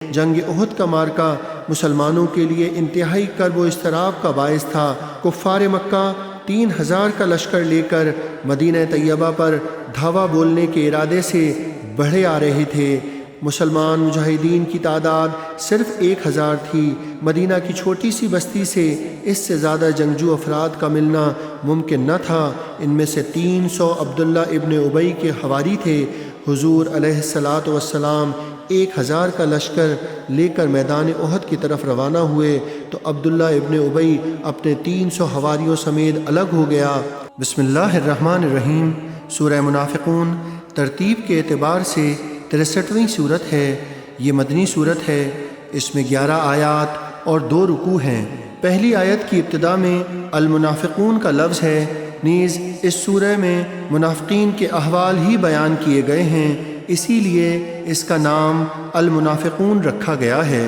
جنگ احد کا مارکہ مسلمانوں کے لیے انتہائی کرب و اضطراب کا باعث تھا۔ کفار مکہ 3000 کا لشکر لے کر مدینہ طیبہ پر دھاوا بولنے کے ارادے سے بڑھے آ رہے تھے۔ مسلمان مجاہدین کی تعداد صرف 1000 تھی۔ مدینہ کی چھوٹی سی بستی سے اس سے زیادہ جنگجو افراد کا ملنا ممکن نہ تھا۔ ان میں سے 300 عبداللہ ابن ابی کے حواری تھے۔ حضور علیہ السلام 1000 کا لشکر لے کر میدان احد کی طرف روانہ ہوئے تو عبداللہ ابن ابی اپنے 300 حواریوں سمیت الگ ہو گیا۔ بسم اللہ الرحمن الرحیم۔ سورہ منافقون ترتیب کے اعتبار سے 63ویں صورت ہے۔ یہ مدنی صورت ہے۔ اس میں 11 آیات اور 2 رکوع ہیں۔ پہلی آیت کی ابتدا میں المنافقون کا لفظ ہے، نیز اس سورہ میں منافقین کے احوال ہی بیان کیے گئے ہیں، اسی لیے اس کا نام المنافقون رکھا گیا ہے۔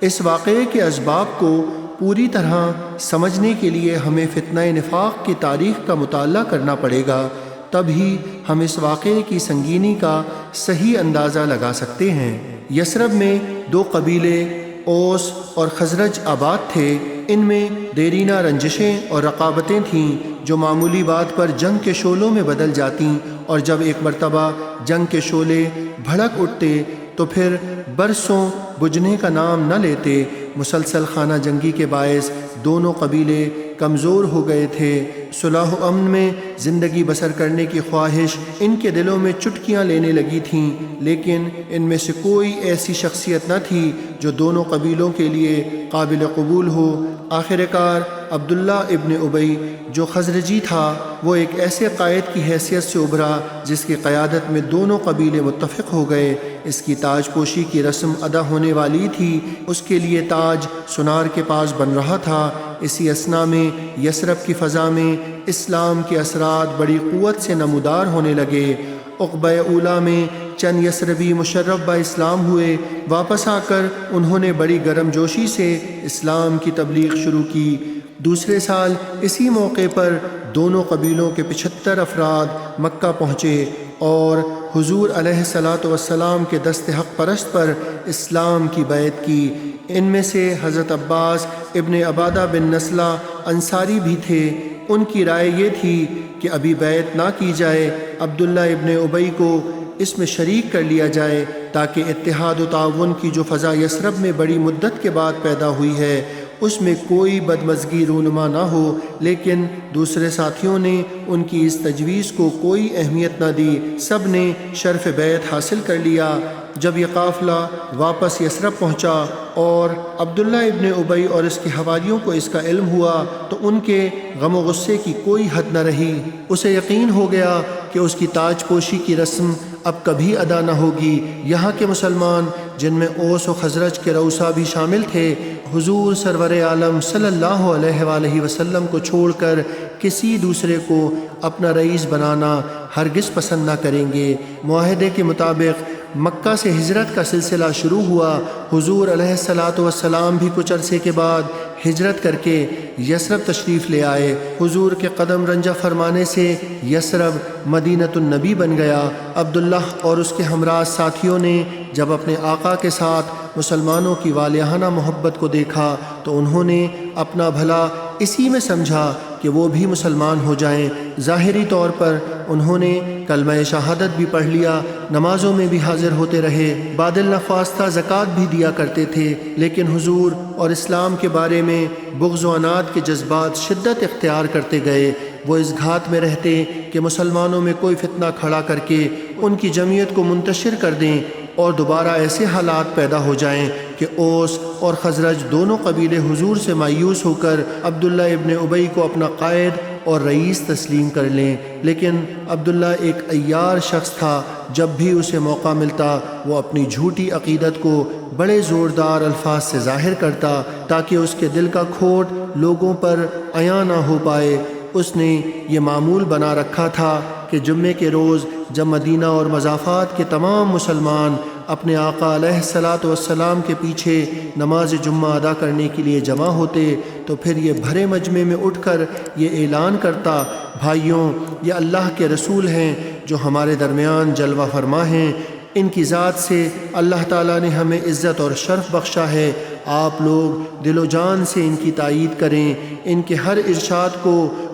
اس واقعے کے اسباب کو پوری طرح سمجھنے کے لیے ہمیں فتنہ نفاق کی تاریخ کا مطالعہ کرنا پڑے گا، تب ہی ہم اس واقعے کی سنگینی کا صحیح اندازہ لگا سکتے ہیں۔ یثرب میں 2 قبیلے اوس اور خزرج آباد تھے۔ ان میں دیرینہ رنجشیں اور رقابتیں تھیں جو معمولی بات پر جنگ کے شعلوں میں بدل جاتیں، اور جب ایک مرتبہ جنگ کے شعلے بھڑک اٹھتے تو پھر برسوں بجھنے کا نام نہ لیتے۔ مسلسل خانہ جنگی کے باعث دونوں قبیلے کمزور ہو گئے تھے۔ صلح و امن میں زندگی بسر کرنے کی خواہش ان کے دلوں میں چٹکیاں لینے لگی تھیں، لیکن ان میں سے کوئی ایسی شخصیت نہ تھی جو دونوں قبیلوں کے لیے قابل قبول ہو۔ آخر کار عبداللہ ابن ابی جو خزرجی تھا، وہ ایک ایسے قائد کی حیثیت سے ابھرا جس کی قیادت میں دونوں قبیلے متفق ہو گئے۔ اس کی تاج پوشی کی رسم ادا ہونے والی تھی۔ اس کے لیے تاج سونار کے پاس بن رہا تھا۔ اسی اثنا میں یثرب کی فضا میں اسلام کے اثرات بڑی قوت سے نمودار ہونے لگے۔ عقبہ اولیٰ میں چند یثربی مشرف با اسلام ہوئے۔ واپس آ کر انہوں نے بڑی گرم جوشی سے اسلام کی تبلیغ شروع کی۔ دوسرے سال اسی موقع پر دونوں قبیلوں کے 75 افراد مکہ پہنچے اور حضور علیہ السلام کے دست حق پرست پر اسلام کی بیعت کی۔ ان میں سے حضرت عباس ابن عبادہ بن نسلہ انصاری بھی تھے۔ ان کی رائے یہ تھی کہ ابھی بیعت نہ کی جائے، عبداللہ ابن ابی کو اس میں شریک کر لیا جائے تاکہ اتحاد و تعاون کی جو فضا یثرب میں بڑی مدت کے بعد پیدا ہوئی ہے اس میں کوئی بدمزگی رونما نہ ہو۔ لیکن دوسرے ساتھیوں نے ان کی اس تجویز کو کوئی اہمیت نہ دی۔ سب نے شرف بیعت حاصل کر لیا۔ جب یہ قافلہ واپس یثرب پہنچا اور عبداللہ ابن ابی اور اس کے حواریوں کو اس کا علم ہوا تو ان کے غم و غصے کی کوئی حد نہ رہی۔ اسے یقین ہو گیا کہ اس کی تاج پوشی کی رسم اب کبھی ادا نہ ہوگی۔ یہاں کے مسلمان جن میں اوس و خزرج کے رؤسا بھی شامل تھے، حضور سرور عالم صلی اللہ علیہ وآلہ وسلم کو چھوڑ کر کسی دوسرے کو اپنا رئیس بنانا ہرگز پسند نہ کریں گے۔ معاہدے کے مطابق مکہ سے ہجرت کا سلسلہ شروع ہوا۔ حضور علیہ السلام بھی کچھ عرصے کے بعد ہجرت کر کے یثرب تشریف لے آئے۔ حضور کے قدم رنجہ فرمانے سے یثرب مدینۃ النبی بن گیا۔ عبداللہ اور اس کے ہمراہ ساتھیوں نے جب اپنے آقا کے ساتھ مسلمانوں کی والیانہ محبت کو دیکھا تو انہوں نے اپنا بھلا اسی میں سمجھا کہ وہ بھی مسلمان ہو جائیں۔ ظاہری طور پر انہوں نے کلمہ شہادت بھی پڑھ لیا، نمازوں میں بھی حاضر ہوتے رہے، بعد النخواستہ زکوٰۃ بھی دیا کرتے تھے، لیکن حضور اور اسلام کے بارے میں بغض و عناد کے جذبات شدت اختیار کرتے گئے۔ وہ اس گھات میں رہتے کہ مسلمانوں میں کوئی فتنہ کھڑا کر کے ان کی جمعیت کو منتشر کر دیں اور دوبارہ ایسے حالات پیدا ہو جائیں کہ اوس اور خزرج دونوں قبیلے حضور سے مایوس ہو کر عبداللہ ابن ابی کو اپنا قائد اور رئیس تسلیم کر لیں۔ لیکن عبداللہ ایک عیار شخص تھا، جب بھی اسے موقع ملتا وہ اپنی جھوٹی عقیدت کو بڑے زوردار الفاظ سے ظاہر کرتا تاکہ اس کے دل کا کھوٹ لوگوں پر عیاں نہ ہو پائے۔ اس نے یہ معمول بنا رکھا تھا کہ جمعے کے روز جب مدینہ اور مضافات کے تمام مسلمان اپنے آقا علیہ السلام کے پیچھے نماز جمعہ ادا کرنے کے لیے جمع ہوتے تو پھر یہ بھرے مجمع میں اٹھ کر یہ اعلان کرتا، بھائیوں، یہ اللہ کے رسول ہیں جو ہمارے درمیان جلوہ فرما ہیں۔ ان کی ذات سے اللہ تعالیٰ نے ہمیں عزت اور شرف بخشا ہے۔ آپ لوگ دل و جان سے ان کی تائید کریں، ان کے ہر ارشاد کو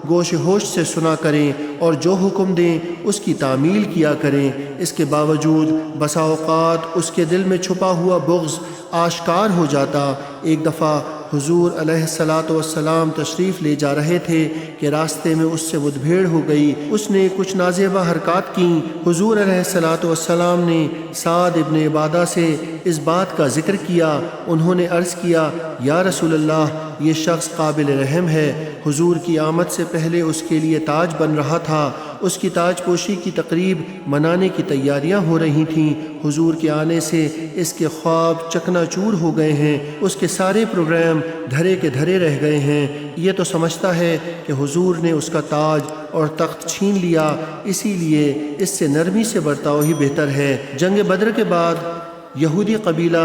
گوش ہوش سے سنا کریں اور جو حکم دیں اس کی تعمیل کیا کریں۔ اس کے باوجود بسا اوقات اس کے دل میں چھپا ہوا بغض آشکار ہو جاتا۔ ایک دفعہ حضور علیہ الصلاۃ والسلام تشریف لے جا رہے تھے کہ راستے میں اس سے مدبھیڑ ہو گئی۔ اس نے کچھ نازیبہ حرکات کیں۔ حضور علیہ الصلاۃ والسلام نے سعد ابن عبادہ سے اس بات کا ذکر کیا۔ انہوں نے عرض کیا، یا رسول اللہ، یہ شخص قابل رحم ہے۔ حضور کی آمد سے پہلے اس کے لیے تاج بن رہا تھا۔ اس کی تاج پوشی کی تقریب منانے کی تیاریاں ہو رہی تھیں۔ حضور کے آنے سے اس کے خواب چکنا چور ہو گئے ہیں۔ اس کے سارے پروگرام دھرے کے دھرے رہ گئے ہیں۔ یہ تو سمجھتا ہے کہ حضور نے اس کا تاج اور تخت چھین لیا، اسی لیے اس سے نرمی سے برتاؤ ہی بہتر ہے۔ جنگ بدر کے بعد یہودی قبیلہ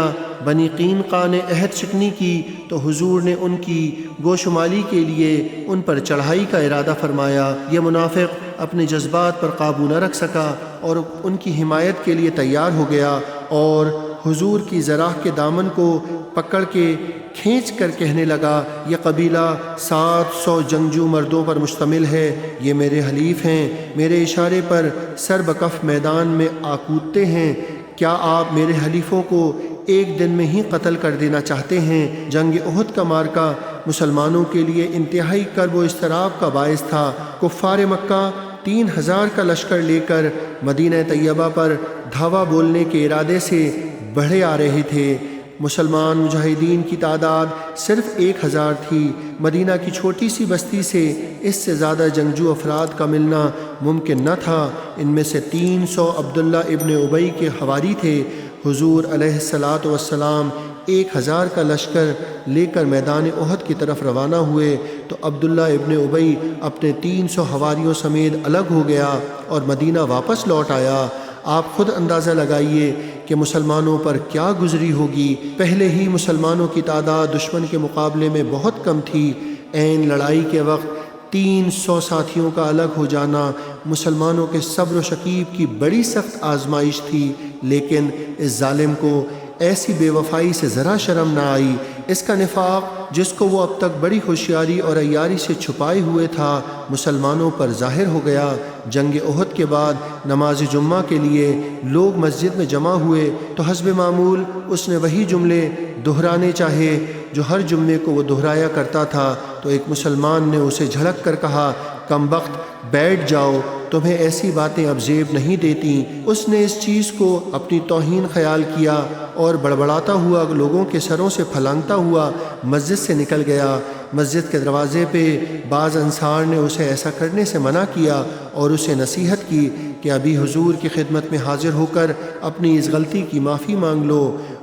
بنی قینقاع نے عہد شکنی کی تو حضور نے ان کی گوشمالی کے لیے ان پر چڑھائی کا ارادہ فرمایا۔ یہ منافق اپنے جذبات پر قابو نہ رکھ سکا اور ان کی حمایت کے لیے تیار ہو گیا اور حضور کی ذراح کے دامن کو پکڑ کے کھینچ کر کہنے لگا، یہ قبیلہ 700 جنگجو مردوں پر مشتمل ہے۔ یہ میرے حلیف ہیں، میرے اشارے پر سر بکف میدان میں آکودتے ہیں۔ کیا آپ میرے حلیفوں کو ایک دن میں ہی قتل کر دینا چاہتے ہیں؟ جنگ احد کا معرکہ مسلمانوں کے لیے انتہائی کرب و اضطراب کا باعث تھا۔ کفار مکہ 3000 کا لشکر لے کر مدینہ طیبہ پر دھاوا بولنے کے ارادے سے بڑھے آ رہے تھے۔ مسلمان مجاہدین کی تعداد صرف 1000 تھی۔ مدینہ کی چھوٹی سی بستی سے اس سے زیادہ جنگجو افراد کا ملنا ممکن نہ تھا۔ ان میں سے 300 عبداللہ ابن ابی کے حواری تھے۔ حضور علیہ الصلاۃ والسلام 1000 کا لشکر لے کر میدان احد کی طرف روانہ ہوئے تو عبداللہ ابن ابی اپنے 300 حواریوں سمیت الگ ہو گیا اور مدینہ واپس لوٹ آیا۔ آپ خود اندازہ لگائیے کہ مسلمانوں پر کیا گزری ہوگی۔ پہلے ہی مسلمانوں کی تعداد دشمن کے مقابلے میں بہت کم تھی۔ عین لڑائی کے وقت 300 ساتھیوں کا الگ ہو جانا مسلمانوں کے صبر و شکیب کی بڑی سخت آزمائش تھی، لیکن اس ظالم کو ایسی بے وفائی سے ذرا شرم نہ آئی۔ اس کا نفاق جس کو وہ اب تک بڑی ہوشیاری اور عیاری سے چھپائے ہوئے تھا، مسلمانوں پر ظاہر ہو گیا۔ جنگ احد کے بعد نماز جمعہ کے لیے لوگ مسجد میں جمع ہوئے تو حسب معمول اس نے وہی جملے دہرانے چاہے جو ہر جمعے کو وہ دہرایا کرتا تھا، تو ایک مسلمان نے اسے جھڑک کر کہا، کم بخت بیٹھ جاؤ، تمہیں ایسی باتیں اب زیب نہیں دیتی۔ اس نے اس چیز کو اپنی توہین خیال کیا اور بڑبڑاتا ہوا لوگوں کے سروں سے پھلانگتا ہوا مسجد سے نکل گیا۔ مسجد کے دروازے پہ بعض انصار نے اسے ایسا کرنے سے منع کیا اور اسے نصیحت کی کہ ابھی حضور کی خدمت میں حاضر ہو کر اپنی اس غلطی کی معافی مانگ لو۔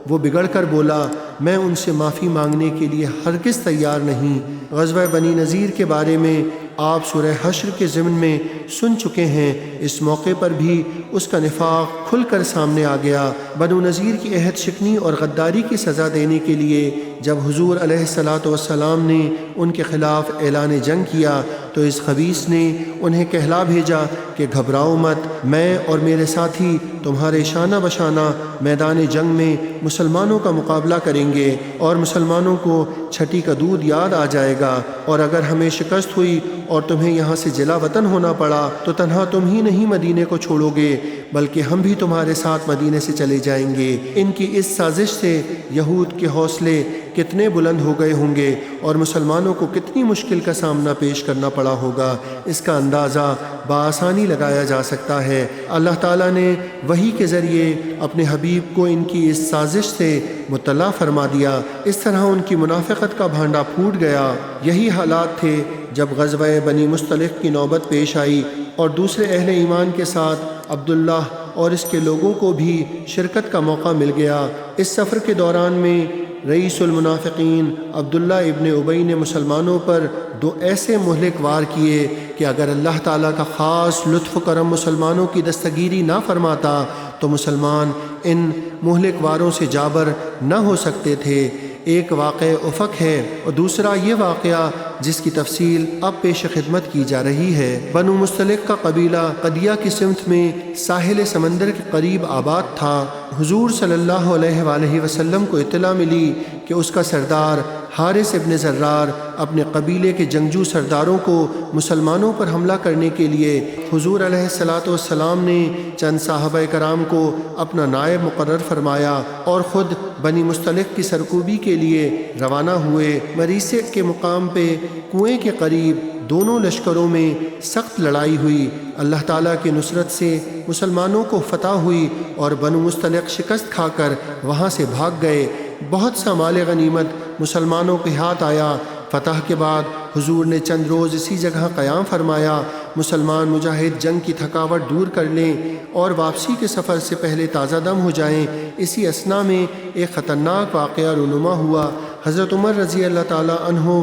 وہ بگڑ کر بولا، میں ان سے معافی مانگنے کے لیے ہرگز تیار نہیں۔ غزوہ بنی نذیر کے بارے میں آپ سورہ حشر کے ضمن میں سن چکے ہیں۔ اس موقع پر بھی اس کا نفاق کھل کر سامنے آ گیا۔ بنو نذیر کی عہد شکنی اور غداری کی سزا دینے کے لیے جب حضور علیہ الصلاۃ والسلام نے ان کے خلاف اعلان جنگ کیا تو اس خبیث نے انہیں کہلا بھیجا کہ گھبراؤ مت، میں اور میرے ساتھی تمہارے شانہ بشانہ میدان جنگ میں مسلمانوں کا مقابلہ کریں گے اور مسلمانوں کو چھٹی کا دودھ یاد آ جائے گا، اور اگر ہمیں شکست ہوئی اور تمہیں یہاں سے جلا وطن ہونا پڑا تو تنہا تم ہی نہیں مدینے کو چھوڑو گے بلکہ ہم بھی تمہارے ساتھ مدینے سے چلے جائیں گے۔ ان کی اس سازش سے یہود کے حوصلے کتنے بلند ہو گئے ہوں گے اور مسلمانوں کو کتنی مشکل کا سامنا پیش کرنا پڑا ہوگا، اس کا اندازہ بآسانی لگایا جا سکتا ہے۔ اللہ تعالیٰ نے وحی کے ذریعے اپنے حبیب کو ان کی اس سازش سے مطلع فرما دیا۔ اس طرح ان کی منافقت کا بھانڈا پھوٹ گیا۔ یہی حالات تھے جب غزوہ بنی مصطلق کی نوبت پیش آئی اور دوسرے اہل ایمان کے ساتھ عبداللہ اور اس کے لوگوں کو بھی شرکت کا موقع مل گیا۔ اس سفر کے دوران میں رئیس المنافقین عبداللہ ابن ابی نے مسلمانوں پر 2 ایسے مہلک وار کیے کہ اگر اللہ تعالیٰ کا خاص لطف و کرم مسلمانوں کی دستگیری نہ فرماتا تو مسلمان ان مہلک واروں سے جابر نہ ہو سکتے تھے۔ ایک واقعہ افق ہے اور دوسرا یہ واقعہ جس کی تفصیل اب پیش خدمت کی جا رہی ہے۔ بنو مستلق کا قبیلہ قدیہ کی سمت میں ساحل سمندر کے قریب آباد تھا۔ حضور صلی اللہ علیہ وآلہ وسلم کو اطلاع ملی کہ اس کا سردار حارث ابن زرار اپنے قبیلے کے جنگجو سرداروں کو مسلمانوں پر حملہ کرنے کے لیے حضور علیہ الصلاۃ والسلام نے چند صحابہ کرام کو اپنا نائب مقرر فرمایا اور خود بنی مستلق کی سرکوبی کے لیے روانہ ہوئے۔ مریسے کے مقام پہ کنویں کے قریب دونوں لشکروں میں سخت لڑائی ہوئی۔ اللہ تعالیٰ کی نصرت سے مسلمانوں کو فتح ہوئی اور بنو مستلق شکست کھا کر وہاں سے بھاگ گئے۔ بہت سا مال غنیمت مسلمانوں کے ہاتھ آیا۔ فتح کے بعد حضور نے چند روز اسی جگہ قیام فرمایا۔ مسلمان مجاہد جنگ کی تھکاوٹ دور کر لیں اور واپسی کے سفر سے پہلے تازہ دم ہو جائیں۔ اسی اثنا میں ایک خطرناک واقعہ رونما ہوا۔ حضرت عمر رضی اللہ تعالیٰ عنہ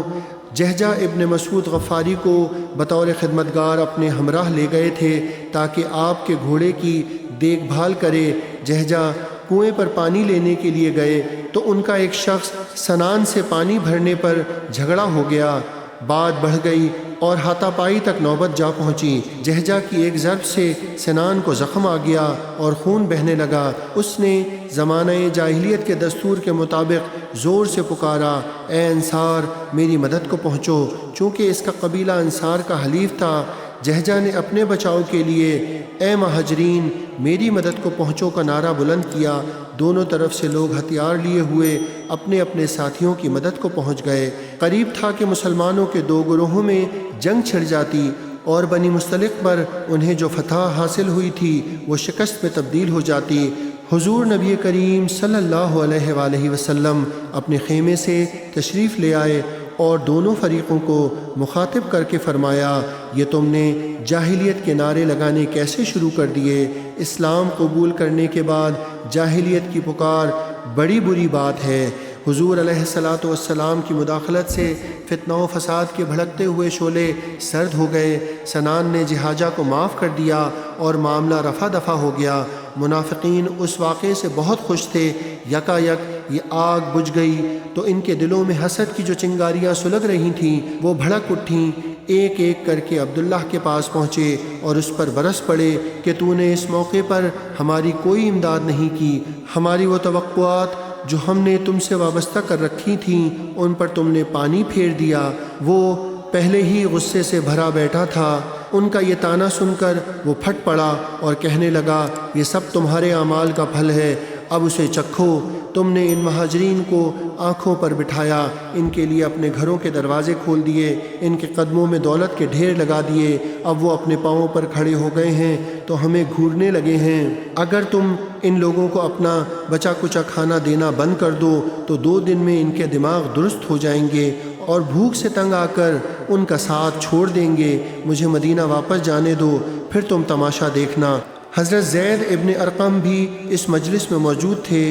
جہجہ ابن مسعود غفاری کو بطور خدمتگار اپنے ہمراہ لے گئے تھے تاکہ آپ کے گھوڑے کی دیکھ بھال کرے۔ جہجہ کنویں پر پانی لینے کے لیے گئے تو ان کا ایک شخص سنان سے پانی بھرنے پر جھگڑا ہو گیا۔ بات بڑھ گئی اور ہاتھا پائی تک نوبت جا پہنچی۔ جہجہ کی ایک ضرب سے سنان کو زخم آ گیا اور خون بہنے لگا۔ اس نے زمانہ جاہلیت کے دستور کے مطابق زور سے پکارا، اے انصار میری مدد کو پہنچو، چونکہ اس کا قبیلہ انصار کا حلیف تھا۔ جہجہ نے اپنے بچاؤ کے لیے اے مہاجرین میری مدد کو پہنچو کا نعرہ بلند کیا۔ دونوں طرف سے لوگ ہتھیار لیے ہوئے اپنے اپنے ساتھیوں کی مدد کو پہنچ گئے۔ قریب تھا کہ مسلمانوں کے دو گروہوں میں جنگ چھڑ جاتی اور بنی مستلق پر انہیں جو فتح حاصل ہوئی تھی وہ شکست میں تبدیل ہو جاتی۔ حضور نبی کریم صلی اللہ علیہ وآلہ وسلم اپنے خیمے سے تشریف لے آئے اور دونوں فریقوں کو مخاطب کر کے فرمایا، یہ تم نے جاہلیت کے نعرے لگانے کیسے شروع کر دیے؟ اسلام قبول کرنے کے بعد جاہلیت کی پکار بڑی بری بات ہے۔ حضور علیہ الصلاۃ والسلام کی مداخلت سے فتنہ و فساد کے بھڑکتے ہوئے شعلے سرد ہو گئے۔ سنان نے جہاجہ کو معاف کر دیا اور معاملہ رفع دفع ہو گیا۔ منافقین اس واقعے سے بہت خوش تھے۔ یکا یک یہ آگ بجھ گئی تو ان کے دلوں میں حسد کی جو چنگاریاں سلگ رہی تھیں وہ بھڑک اٹھیں۔ ایک ایک کر کے عبداللہ کے پاس پہنچے اور اس پر برس پڑے کہ تو نے اس موقع پر ہماری کوئی امداد نہیں کی۔ ہماری وہ توقعات جو ہم نے تم سے وابستہ کر رکھی تھیں ان پر تم نے پانی پھیر دیا۔ وہ پہلے ہی غصے سے بھرا بیٹھا تھا۔ ان کا یہ طعنہ سن کر وہ پھٹ پڑا اور کہنے لگا، یہ سب تمہارے اعمال کا پھل ہے، اب اسے چکھو۔ تم نے ان مہاجرین کو آنکھوں پر بٹھایا، ان کے لیے اپنے گھروں کے دروازے کھول دیے، ان کے قدموں میں دولت کے ڈھیر لگا دیے۔ اب وہ اپنے پاؤں پر کھڑے ہو گئے ہیں تو ہمیں گھورنے لگے ہیں۔ اگر تم ان لوگوں کو اپنا بچا کچا کھانا دینا بند کر دو تو 2 دن میں ان کے دماغ درست ہو جائیں گے اور بھوک سے تنگ آ کر ان کا ساتھ چھوڑ دیں گے۔ مجھے مدینہ واپس جانے دو، پھر تم تماشا دیکھنا۔ حضرت زید ابن ارقم بھی اس مجلس میں موجود تھے۔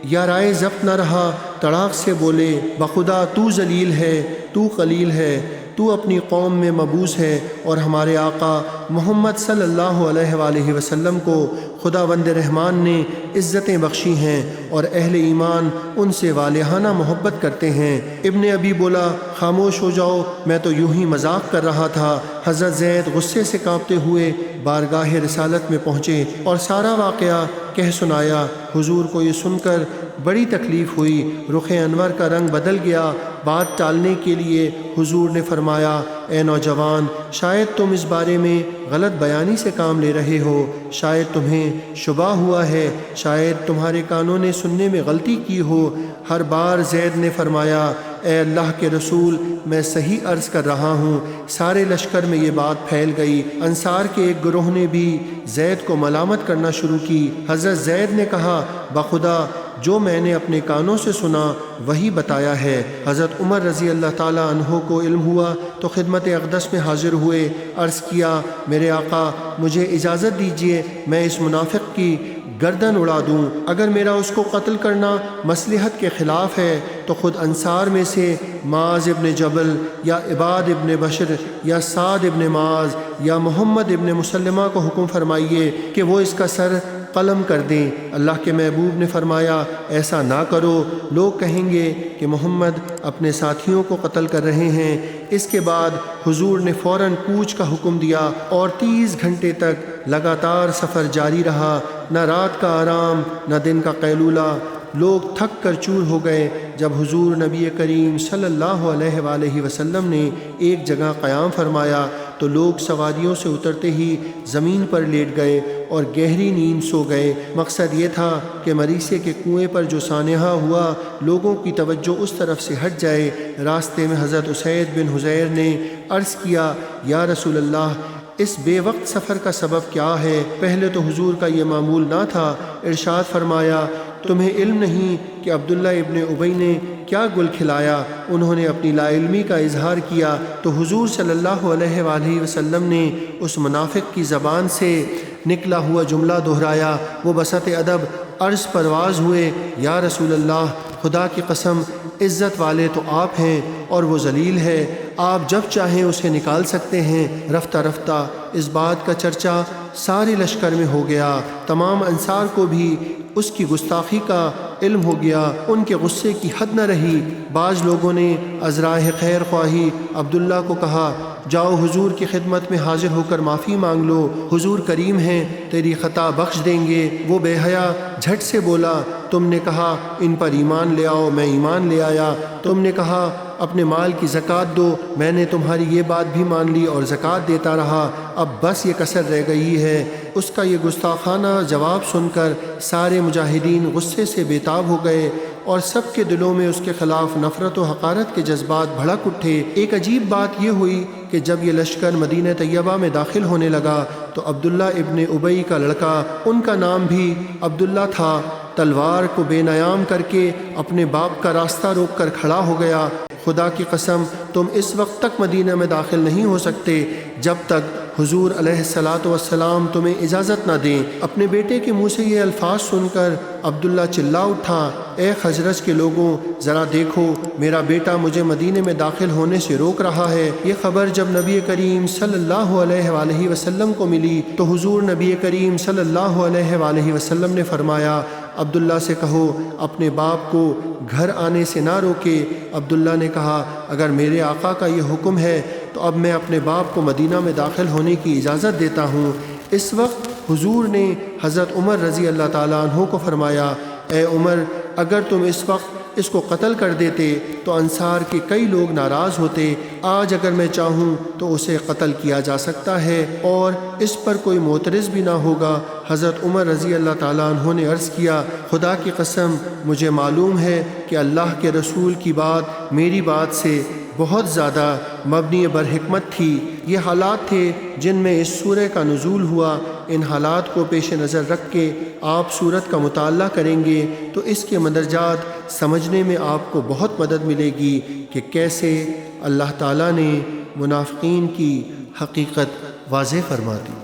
یا رائے ضبط نہ رہا، تڑاک سے بولے، بخدا تو ذلیل ہے، تو قلیل ہے، تو اپنی قوم میں مبعوث ہے اور ہمارے آقا محمد صلی اللہ علیہ وآلہ وسلم کو خداوند رحمان نے عزتیں بخشی ہیں اور اہل ایمان ان سے والہانہ محبت کرتے ہیں۔ ابن ابی بولا، خاموش ہو جاؤ، میں تو یوں ہی مذاق کر رہا تھا۔ حضرت زید غصے سے کانپتے ہوئے بارگاہ رسالت میں پہنچے اور سارا واقعہ کہہ سنایا۔ حضور کو یہ سن کر بڑی تکلیف ہوئی، رخ انور کا رنگ بدل گیا۔ بات ٹالنے کے لیے حضور نے فرمایا، اے نوجوان، شاید تم اس بارے میں غلط بیانی سے کام لے رہے ہو، شاید تمہیں شبہ ہوا ہے، شاید تمہارے کانوں نے سننے میں غلطی کی ہو۔ ہر بار زید نے فرمایا، اے اللہ کے رسول، میں صحیح عرض کر رہا ہوں۔ سارے لشکر میں یہ بات پھیل گئی۔ انصار کے ایک گروہ نے بھی زید کو ملامت کرنا شروع کی۔ حضرت زید نے کہا، بخدا جو میں نے اپنے کانوں سے سنا وہی بتایا ہے۔ حضرت عمر رضی اللہ تعالیٰ عنہ کو علم ہوا تو خدمت اقدس میں حاضر ہوئے، عرض کیا، میرے آقا مجھے اجازت دیجیے میں اس منافق کی گردن اڑا دوں۔ اگر میرا اس کو قتل کرنا مصلحت کے خلاف ہے تو خود انصار میں سے معاذ ابن جبل یا عباد ابن بشر یا سعد ابن معاذ یا محمد ابن مسلمہ کو حکم فرمائیے کہ وہ اس کا سر قلم کر دیں۔ اللہ کے محبوب نے فرمایا ایسا نہ کرو، لوگ کہیں گے کہ محمد اپنے ساتھیوں کو قتل کر رہے ہیں۔ اس کے بعد حضور نے فوراً کوچ کا حکم دیا اور 30 گھنٹے تک لگاتار سفر جاری رہا، نہ رات کا آرام نہ دن کا قیلولہ۔ لوگ تھک کر چور ہو گئے۔ جب حضور نبی کریم صلی اللہ علیہ وآلہ وسلم نے ایک جگہ قیام فرمایا تو لوگ سواریوں سے اترتے ہی زمین پر لیٹ گئے اور گہری نیند سو گئے۔ مقصد یہ تھا کہ مریسے کے کنویں پر جو سانحہ ہوا لوگوں کی توجہ اس طرف سے ہٹ جائے۔ راستے میں حضرت اسید بن حضیر نے عرض کیا یا رسول اللہ، اس بے وقت سفر کا سبب کیا ہے؟ پہلے تو حضور کا یہ معمول نہ تھا۔ ارشاد فرمایا تمہیں علم نہیں کہ عبداللہ ابن ابی نے کیا گل کھلایا؟ انہوں نے اپنی لا علمی کا اظہار کیا تو حضور صلی اللہ علیہ وآلہ وسلم نے اس منافق کی زبان سے نکلا ہوا جملہ دہرایا۔ وہ بسط ادب عرض پرواز ہوئے یا رسول اللہ، خدا کی قسم عزت والے تو آپ ہیں اور وہ ذلیل ہے، آپ جب چاہیں اسے نکال سکتے ہیں۔ رفتہ رفتہ اس بات کا چرچا سارے لشکر میں ہو گیا۔ تمام انصار کو بھی اس کی گستاخی کا علم ہو گیا۔ ان کے غصے کی حد نہ رہی۔ بعض لوگوں نے ازراہ خیر خواہی عبداللہ کو کہا جاؤ حضور کی خدمت میں حاضر ہو کر معافی مانگ لو، حضور کریم ہیں، تیری خطا بخش دیں گے۔ وہ بے حیا جھٹ سے بولا تم نے کہا ان پر ایمان لے آؤ، میں ایمان لے آیا۔ تم نے کہا اپنے مال کی زکوٰۃ دو، میں نے تمہاری یہ بات بھی مان لی اور زکوٰۃ دیتا رہا، اب بس یہ کسر رہ گئی ہے۔ اس کا یہ گستاخانہ جواب سن کر سارے مجاہدین غصے سے بے تاب ہو گئے اور سب کے دلوں میں اس کے خلاف نفرت و حقارت کے جذبات بھڑک اٹھے۔ ایک عجیب بات یہ ہوئی کہ جب یہ لشکر مدینہ طیبہ میں داخل ہونے لگا تو عبداللہ ابن ابی کا لڑکا، ان کا نام بھی عبداللہ تھا، تلوار کو بے نیام کر کے اپنے باپ کا راستہ روک کر کھڑا ہو گیا۔ خدا کی قسم تم اس وقت تک مدینہ میں داخل نہیں ہو سکتے جب تک حضور علیہ الصلاۃ والسلام تمہیں اجازت نہ دیں۔ اپنے بیٹے کے منہ سے یہ الفاظ سن کر عبداللہ چلا اٹھا اے خزرج کے لوگوں، ذرا دیکھو میرا بیٹا مجھے مدینے میں داخل ہونے سے روک رہا ہے۔ یہ خبر جب نبی کریم صلی اللہ علیہ وآلہ وسلم کو ملی تو حضور نبی کریم صلی اللہ علیہ وآلہ وسلم نے فرمایا عبداللہ سے کہو اپنے باپ کو گھر آنے سے نہ روکے۔ عبداللہ نے کہا اگر میرے آقا کا یہ حکم ہے تو اب میں اپنے باپ کو مدینہ میں داخل ہونے کی اجازت دیتا ہوں۔ اس وقت حضور نے حضرت عمر رضی اللہ تعالیٰ عنہ کو فرمایا اے عمر، اگر تم اس وقت اس کو قتل کر دیتے تو انصار کے کئی لوگ ناراض ہوتے۔ آج اگر میں چاہوں تو اسے قتل کیا جا سکتا ہے اور اس پر کوئی معترض بھی نہ ہوگا۔ حضرت عمر رضی اللہ تعالیٰ عنہ نے عرض کیا خدا کی قسم مجھے معلوم ہے کہ اللہ کے رسول کی بات میری بات سے بہت زیادہ مبنی بر حکمت تھی۔ یہ حالات تھے جن میں اس سورہ کا نزول ہوا۔ ان حالات کو پیش نظر رکھ کے آپ سورت کا مطالعہ کریں گے تو اس کے مندرجات سمجھنے میں آپ کو بہت مدد ملے گی کہ کیسے اللہ تعالیٰ نے منافقین کی حقیقت واضح فرما دی۔